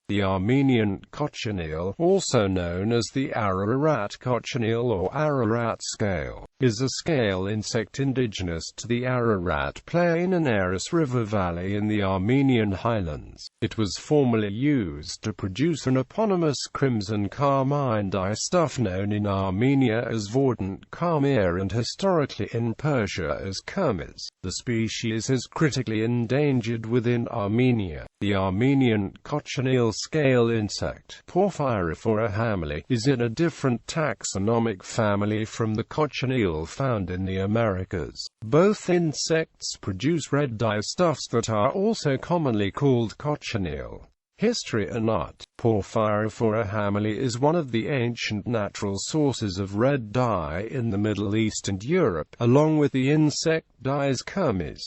The Armenian cochineal, also known as the Ararat cochineal or Ararat scale, is a scale insect indigenous to the Ararat plain and Aras River valley in the Armenian Highlands. It was formerly used to produce an eponymous crimson carmine dyestuff known in Armenia as vordan, karmir, and historically in Persia as kirmiz. The species is critically endangered within Armenia. The Armenian cochineal scale insect, Porphyrophora hamelii, is in a different taxonomic family from the cochineal found in the Americas. Both insects produce red dyestuffs that are also commonly called cochineal. History and art. Porphyrophora hamelii is one of the ancient natural sources of red dye in the Middle East and Europe, along with the insect dyes kirmiz,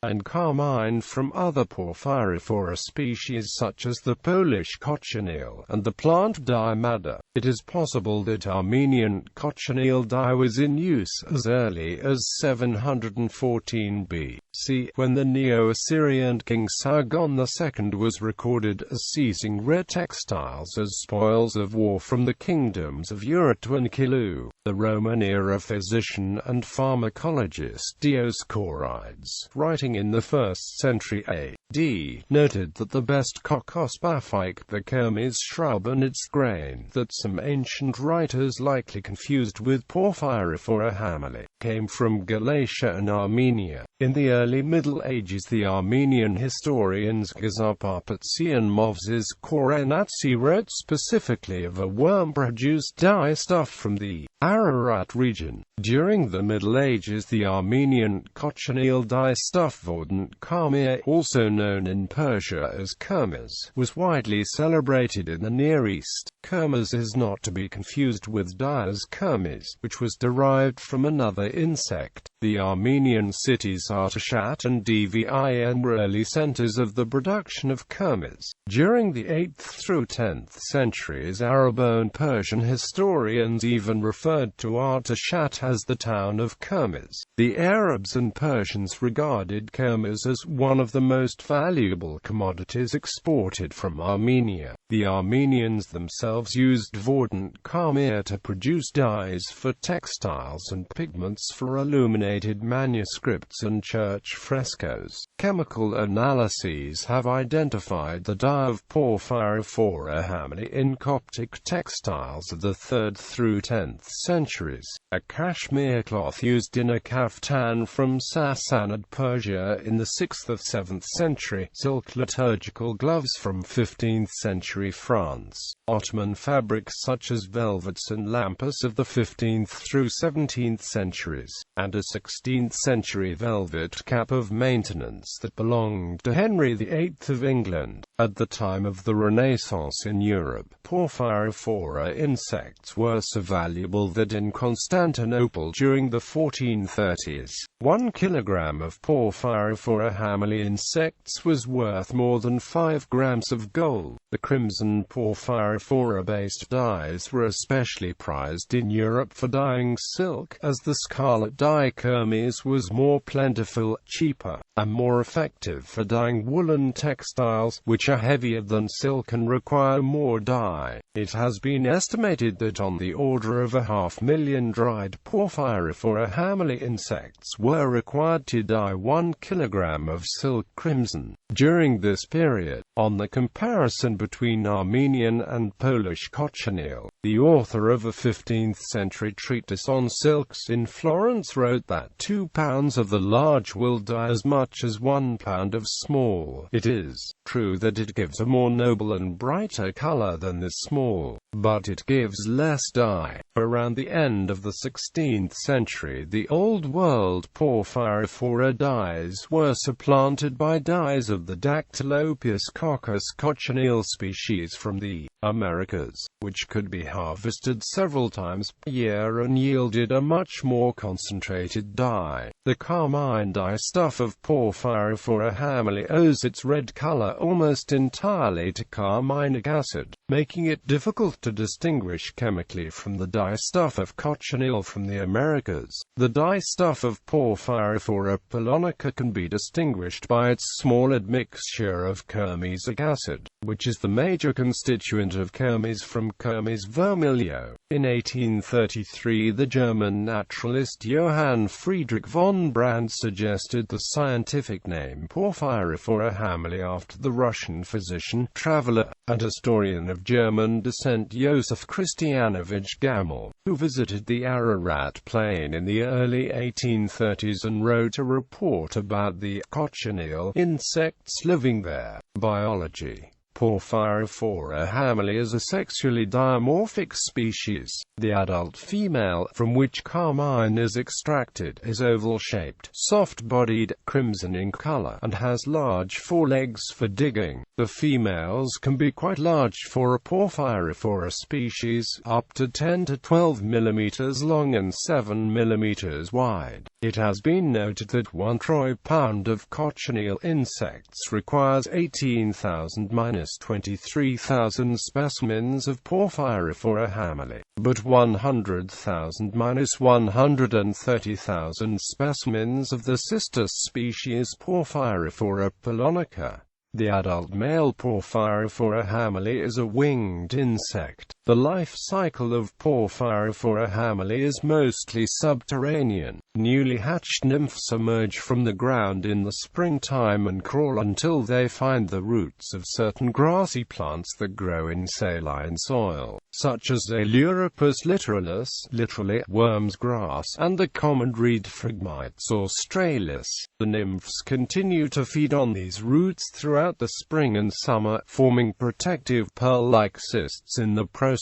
and carmine from other Porphyrophora species such as the Polish cochineal and the plant dye madder. It is possible that Armenian cochineal dye was in use as early as 714 BC, when the Neo-Assyrian king Sargon II was recorded as seizing red textiles as spoils of war from the kingdoms of Ararat and Kilu. The Roman-era physician and pharmacologist Dioscorides, writing in the 1st century AD, noted that the best cochineal the kirmiz shrub and its grain, that some ancient writers likely confused with Porphyrophora hamelii, came from Galatia and Armenia. In the early Middle Ages, the Armenian historians VaghinakPetrosyan and Moses Korenatsi wrote specifically of a worm-produced dyestuff from the Ararat region. During the Middle Ages, the Armenian cochineal dyestuff vordan, karmir, also known in Persia as kirmiz, was widely celebrated in the Near East. Kirmiz is not to be confused with dyes kirmiz, which was derived from another insect. The Armenian cities Artashat and Dvin were early centers of the production of kirmiz. During the 8th through 10th centuries, Arabo and Persian historians even referred to Artashat as the town of kirmiz. The Arabs and Persians regarded kirmiz as one of the most valuable commodities exported from Armenia. The Armenians themselves used vordan, karmir, to produce dyes for textiles and pigments for illuminated manuscripts and church frescoes. Chemical analyses have identified the dye of Porphyrophora hamelii in Coptic textiles of the 3rd through 10th centuries. A cashmere cloth used in a kaftan from Sassanid Persia in the 6th or 7th century. Silk liturgical gloves from 15th century France. Ottoman fabrics such as velvets and lampas of the 15th through 17th centuries, and a 16th century velvet cap of maintenance that belonged to Henry VIII of England. At the time of the Renaissance in Europe, Porphyrophora insects were so valuable that in Constantinople during the 1430s, 1 kilogram of Porphyrophora hamelii insects was worth more than 5 grams of gold. The crimson Porphyrophora-based dyes were especially prized in Europe for dyeing silk, as the scarlet dye kirmiz was more plentiful, cheaper, and more effective for dyeing woolen textiles, which are heavier than silk and require more dye. It has been estimated that on the order of 500,000 dried Porphyrophora hamelii insects were required to dye 1 kilogram of silk crimson. During this period, on the comparison between Armenian and Polish cochineal, the author of a 15th century treatise on silks in Florence wrote that 2 pounds of the large will dye as much as 1 pound of small. It is true that it gives a more noble and brighter color than the small, but it gives less dye. Around the end of the 16th century, the Old World Porphyrophora dyes were supplanted by dyes of the Dactylopus coccus cochineal species from the Americas, which could be harvested several times per year and yielded a much more concentrated dye. The carmine dyestuff of Porphyrophora hamelii owes its red color almost entirely to carminic acid, making it difficult to distinguish chemically from the dyestuff of cochineal from the Americas. The dyestuff of Porphyrophora polonica can be distinguished by its small admixture of kirmizic acid, which is the major constituent of kirmiz from kirmiz vermilio. In 1833, the German naturalist Johann Friedrich von Brand suggested the scientific name Porphyrophora hamelii after the Russian physician, traveler, and historian of German descent Joseph Christianovich Gammel, who visited the Ararat plain in the early 1830s and wrote a report about the cochineal insects living there. Biology. Porphyrophora hamelii is a sexually dimorphic species. The adult female, from which carmine is extracted, is oval-shaped, soft-bodied, crimson in color, and has large forelegs for digging. The females can be quite large for a Porphyrophora species, up to 10 to 12 mm long and 7 mm wide. It has been noted that 1 troy pound of cochineal insects requires 18,000–23,000 specimens of Porphyrophora hamelii, but 100,000–130,000 specimens of the sister species Porphyrophora polonica. The adult male Porphyrophora hamelii is a winged insect. The life cycle of Porphyrophora hamelii is mostly subterranean. Newly hatched nymphs emerge from the ground in the springtime and crawl until they find the roots of certain grassy plants that grow in saline soil, such as Eleuropus littoralis, literally worm's grass, and the common reed phragmites or stralis. The nymphs continue to feed on these roots throughout the spring and summer, forming protective pearl-like cysts in the process.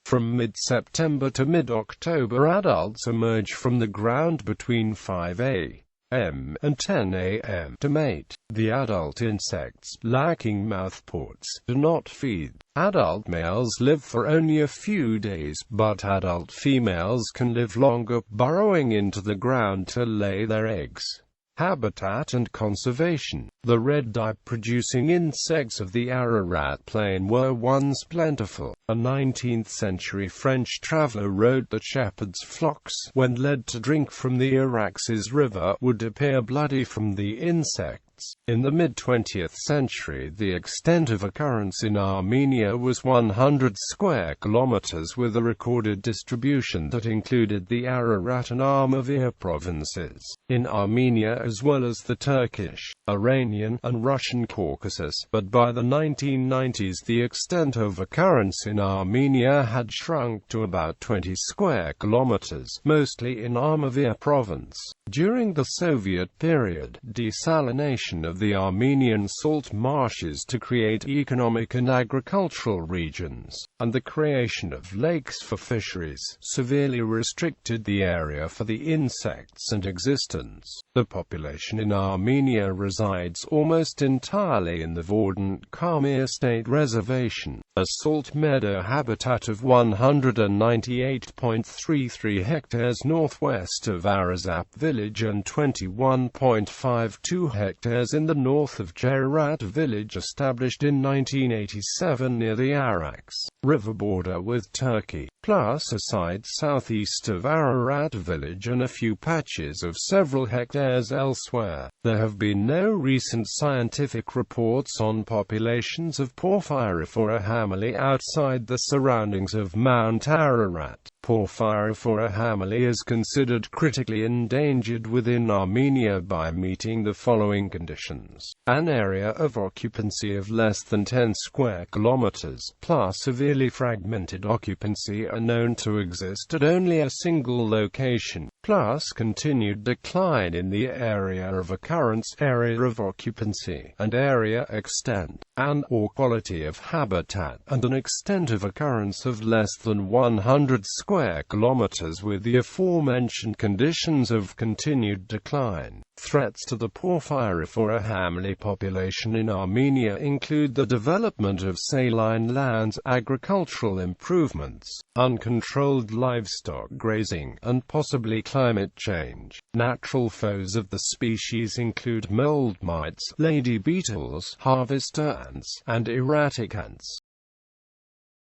From mid-September to mid-October, adults emerge from the ground between 5 a.m. and 10 a.m. to mate. The adult insects, lacking mouthports, do not feed. Adult males live for only a few days, but adult females can live longer, burrowing into the ground to lay their eggs. Habitat and conservation. The red dye-producing insects of the Ararat plain were once plentiful. A 19th-century French traveler wrote that shepherds' flocks, when led to drink from the Aras River, would appear bloody from the insects. In the mid-20th century, the extent of occurrence in Armenia was 100 square kilometers, with a recorded distribution that included the Ararat and Armenia provinces. In Armenia, as well as the Turkish, Iranian, and Russian Caucasus, but by the 1990s the extent of occurrence in Armenia had shrunk to about 20 square kilometers, mostly in Armenia province. During the Soviet period, desalination of the Armenian salt marshes to create economic and agricultural regions, and the creation of lakes for fisheries, severely restricted the area for the insects and existence. The population in Armenia resides almost entirely in the vordan karmir state reservation, a salt meadow habitat of 198.33 hectares northwest of Ararat village and 21.52 hectares in the north of Ararat village, established in 1987 near the Aras River border with Turkey, plus a site southeast of Ararat village and a few patches of several hectares elsewhere. There have been no recent scientific reports on populations of Porphyrophora hamelii outside the surroundings of Mount Ararat. Porphyrophora hamelii is considered critically endangered within Armenia by meeting the following conditions: an area of occupancy of less than 10 square kilometers, plus severely fragmented occupancy are known to exist at only a single location, plus continued decline in the area of occurrence, area of occupancy, and area extent, and/or quality of habitat, and an extent of occurrence of less than 100 square kilometers with the aforementioned conditions of continued decline. Threats to the Porphyrophora hamelii population in Armenia include the development of saline lands, agricultural improvements, uncontrolled livestock grazing, and possibly climate change. Natural foes of the species include mold mites, lady beetles, harvester ants, and erratic ants.